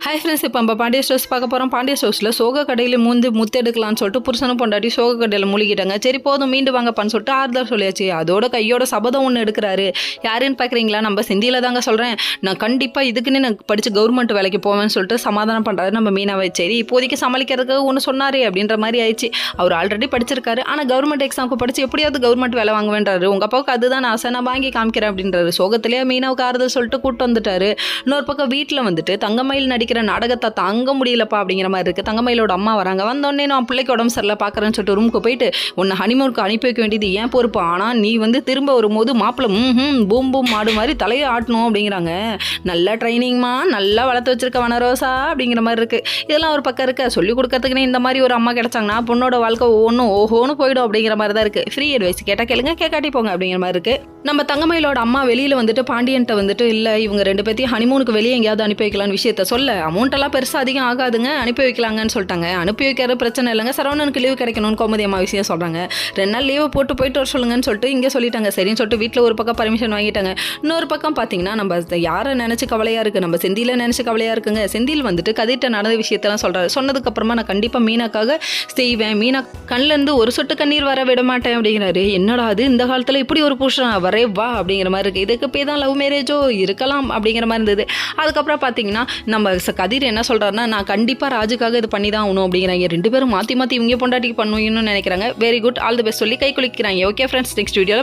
Hi friends, இப்போ நம்ம Pandya stores பார்க்க போகிறோம். பாண்டிய ஸ்டோர்ஸில் சோக கடையில் முத்தெடுக்கலான்னு சொல்லிட்டு புருஷனும் பொண்டாட்டி சோக கடையில் மூழ்கிட்டாங்க. சரி போதும் மீண்டு வாங்கப்பான்னு சொல்லிட்டு ஆறுதல் சொல்லியாச்சு. அதோட கையோட சபதம் ஒன்று எடுக்கிறாரு. யாருன்னு பார்க்குறீங்களா? நம்ம செந்தியில் தாங்க சொல்கிறேன். நான் கண்டிப்பாக இதுக்குன்னு நான் படித்து கவர்மெண்ட் வேலைக்கு போவேன்னு சொல்லிட்டு சமாதானம் பண்ணுறாரு நம்ம மீனாவை. சரி இப்போதைக்கு சமாளிக்கிறதுக்கு ஒன்று சொன்னார் அப்படின்ற மாதிரி ஆயிடுச்சு. அவர் ஆல்ரெடி படிச்சிருக்காரு. ஆனால் கவர்மெண்ட் எக்ஸாமுக்கு படித்து எப்படியாவது கவர்மெண்ட் வேலை வாங்க வேண்டாரு. உங்கள் அப்பாவுக்கு அதுதான் ஆசை, நான் வாங்கி காமிக்கிறேன் அப்படின்றாரு. சோகத்திலேயே மீனாவுக்கு ஆறுதல் சொல்லிட்டு கூட்டு வந்துட்டாரு. இன்னொரு பக்கம் வீட்டில் வந்துட்டு தங்கமயில் நடிக்கிற நாடகத்தை தாங்க முடியலப்பா அப்படிங்கிற மாதிரி இருக்குது. தங்கமயிலோட அம்மா வராங்க. வந்தோடனே நான் பிள்ளைக்கு உடம்பு சரியில்லை பார்க்குறேன்னு சொல்லிட்டு ரூமுக்கு போயிட்டு உன்னை ஹனிமூனுக்கு அனுப்பி வைக்க வேண்டியது ஏன் பொறுப்பு, ஆனால் நீ வந்து திரும்ப வரும்போது மாப்பிள்ளை பூம் பூம் மாடு மாதிரி தலையை ஆட்டணும் அப்படிங்கிறாங்க. நல்லா ட்ரைனிங்மா, நல்லா வளர்த்து வச்சிருக்க வனரோசா அப்படிங்கிற மாதிரி இருக்குது. இதெல்லாம் ஒரு பக்கம் இருக்க சொல்லி கொடுக்கறதுக்குன்னு இந்த மாதிரி ஒரு அம்மா கிடைச்சாங்கன்னா பொண்ணோட வாழ்க்கை ஒவ்வொன்றும் ஓஹோன்னு போயிடும் அப்படிங்கிற மாதிரி தான் இருக்குது. ஃப்ரீ அட்வைஸ் கேட்டால் கேளுங்க, கேட்காட்டி போங்க அப்படிங்கிற மாதிரி இருக்குது. நம்ம தங்கமயிலோட அம்மா வெளியில் வந்துட்டு பாண்டியன்ட்ட வந்துட்டு இல்லை இவங்க ரெண்டு பேர்த்தையும் ஹனிமூனுக்கு வெளியே எங்கேயாவது அனுப்பி வைக்கலான்னு விஷயத்த சொல்ல, அமௌண்ட்டெல்லாம் பெருசாக அதிகம் ஆகாதுங்க, அனுப்பி வைக்கலாங்கன்னு சொல்லிட்டாங்க. அனுப்பி வைக்கிற பிரச்சனை இல்லைங்க, சரவணனுக்கு லீவு கிடைக்கணும்னு கோமதி அம்மா விஷயம் சொல்கிறாங்க. 2 நாள் லீவை போயிட்டு வர சொல்லுங்கன்னு சொல்லிட்டு இங்கே சொல்லிட்டாங்க. சரின்னு சொல்லிட்டு வீட்டில் ஒரு பக்கம் பர்மிஷன் வாங்கிட்டாங்க. இன்னொரு பக்கம் பார்த்தீங்கன்னா நம்ம யாரை நினச்சி கவலையாக இருக்குது, நம்ம செந்தியில் நினச்சி கவலையாக இருக்குங்க. செந்தில் வந்துட்டு கதிர்ட்ட நடந்த விஷயத்தெல்லாம் சொல்கிறாரு. சொன்னதுக்கப்புறமா நான் கண்டிப்பாக மீனாக்காக செய்வேன், மீனா கண்ணிலேருந்து ஒரு சொட்டு கண்ணீர் வர விட மாட்டேன் அப்படிங்கிறாரு. என்னடா அது இந்த காலத்தில் இப்படி ஒரு புருஷன் வரே வா அப்படிங்கிற மாதிரி இருக்குது. இதுக்கு போய் தான் லவ் மேரேஜோ இருக்கலாம் அப்படிங்கிற மாதிரி இருந்தது. அதுக்கப்புறம் பார்த்தீங்கன்னா நம்ம கதிர் என்ன சொல்கிறாருன்னா, நான் கண்டிப்பாக ராஜுக்காக இது பண்ணி தான் ஆகணும் அப்படிங்கிறாங்க. 2 பேரும் மாற்றி இவங்க பொண்டாட்டிக்கு பண்ணுவீங்கன்னு நினைக்கிறாங்க. Very good, all the best சொல்லி கை குளிக்கிறாங்க. Okay friends, next video